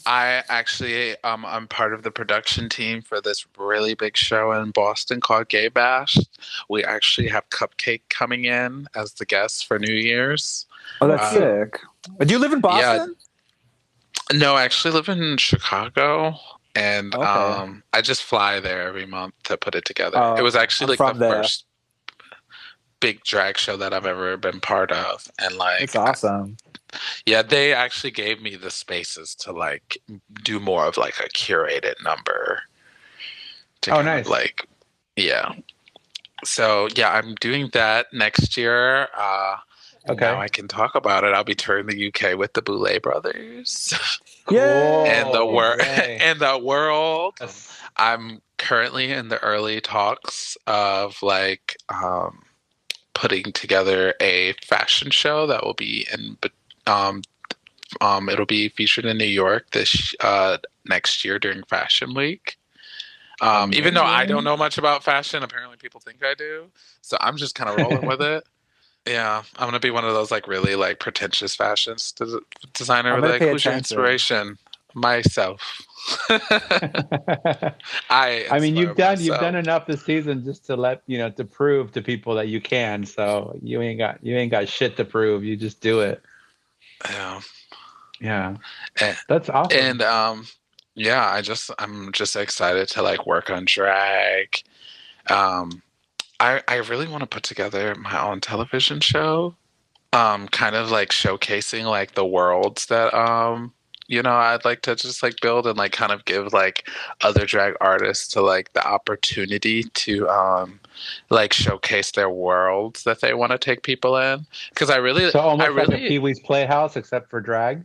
I actually, I'm part of the production team for this really big show in Boston called Gay Bash. We actually have Cupcake coming in as the guest for New Year's. Oh, that's sick. Do you live in Boston? Yeah. No, I actually live in Chicago, and I just fly there every month to put it together. It was actually like the first big drag show that I've ever been part of, and like it's awesome. They actually gave me the spaces to like do more of like a curated number. Nice. So I'm doing that next year. Now I can talk about it. I'll be touring the UK with the Boulet Brothers. Cool. And the world. I'm currently in the early talks of like putting together a fashion show that will be it'll be featured in New York this next year during Fashion Week. Even though I don't know much about fashion, apparently people think I do. So I'm just kind of rolling with it. Yeah, I'm gonna be one of those like really like pretentious fashion designer. Like, who's your inspiration? Myself. I mean, you've done enough this season just to to prove to people that you can. So you ain't got shit to prove. You just do it. Yeah. That's awesome. And I'm just excited to like work on drag. I really want to put together my own television show, kind of like showcasing like the worlds that I'd like to just like build and like kind of give like other drag artists to like the opportunity to like showcase their worlds that they want to take people in. Because like a Pee-wee's Playhouse except for drag.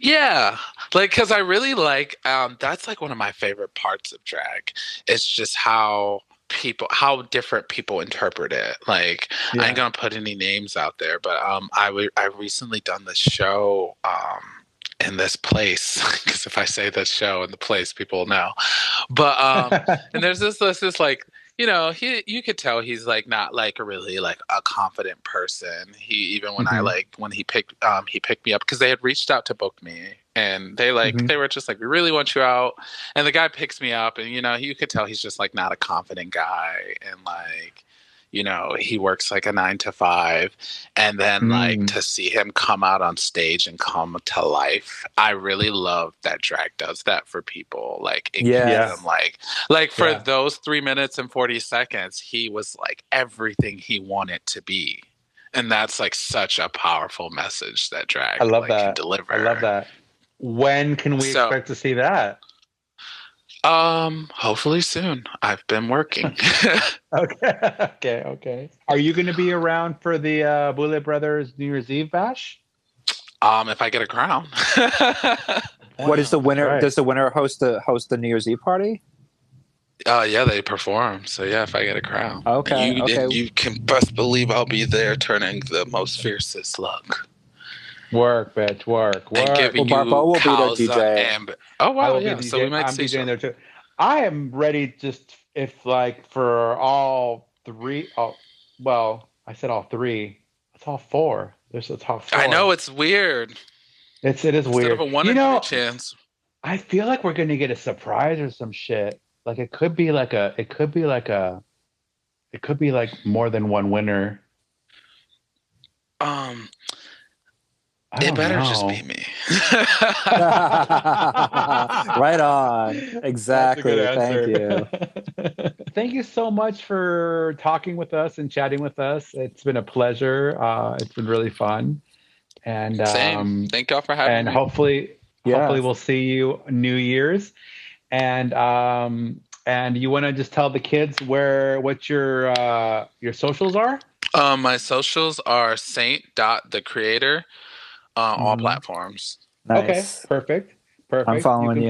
Yeah, like because I really like that's like one of my favorite parts of drag. It's just how different people interpret it. Like I ain't gonna put any names out there, but I recently done this show in this place, because if I say this show in the place, people will know. But and there's this like, you could tell he's like not like really like a confident person. He even when he picked me up, because they had reached out to book me, and they were just like, we really want you out. And the guy picks me up, and you could tell he's just like not a confident guy, and like he works like a 9 to 5, and then like to see him come out on stage and come to life. I really love that drag does that for people. Like it gives them like for those 3 minutes and 40 seconds, he was like everything he wanted to be. And that's like such a powerful message that drag can deliver. I love that. When can we expect to see that? Hopefully soon. I've been working. Okay. Are you going to be around for the Boulet Brothers New Year's Eve bash? If I get a crown. What is the winner? Right. Does the winner host the New Year's Eve party? Yeah, they perform. So yeah, if I get a crown, Okay, and you can best believe I'll be there, turning the most fiercest look. Work, bitch, work. And giving Barbeau will be their DJ. Oh I wow, will be yeah. DJ. So we might I'm see DJing some. there too. I am ready. Just if like for all three. Oh, well, I said all three. It's all four. There's a top four. I know it's weird. It is Instead weird. of a 1 in 3 chance. I feel like we're gonna get a surprise or some shit. Like it could be like more than one winner. It better just be me. Right on. Exactly. Thank you. Thank you so much for talking with us and chatting with us. It's been a pleasure. It's been really fun. And same. Thank y'all for having me. And hopefully we'll see you New Year's. And you want to just tell the kids what your socials are? My socials are saint.thecreator on all platforms. Nice. Okay, perfect. I'm following you.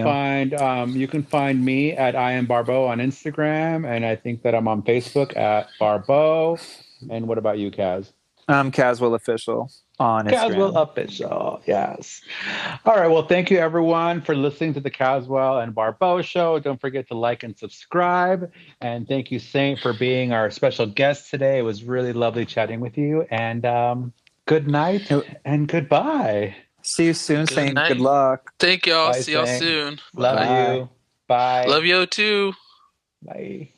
You can find me at I am Barbeau on Instagram, and I think that I'm on Facebook at Barbeau. And what about you, Kaz? I'm Cazwell Official on Instagram. Cazwell Official, yes. All right, well, thank you everyone for listening to the Cazwell and Barbeau show. Don't forget to like and subscribe. And thank you, Saint, for being our special guest today. It was really lovely chatting with you. And good night and goodbye. See you soon, Saint. Night. Good luck. Thank y'all. Bye, See y'all Saint. soon. Love you. Bye. Love you too. Bye.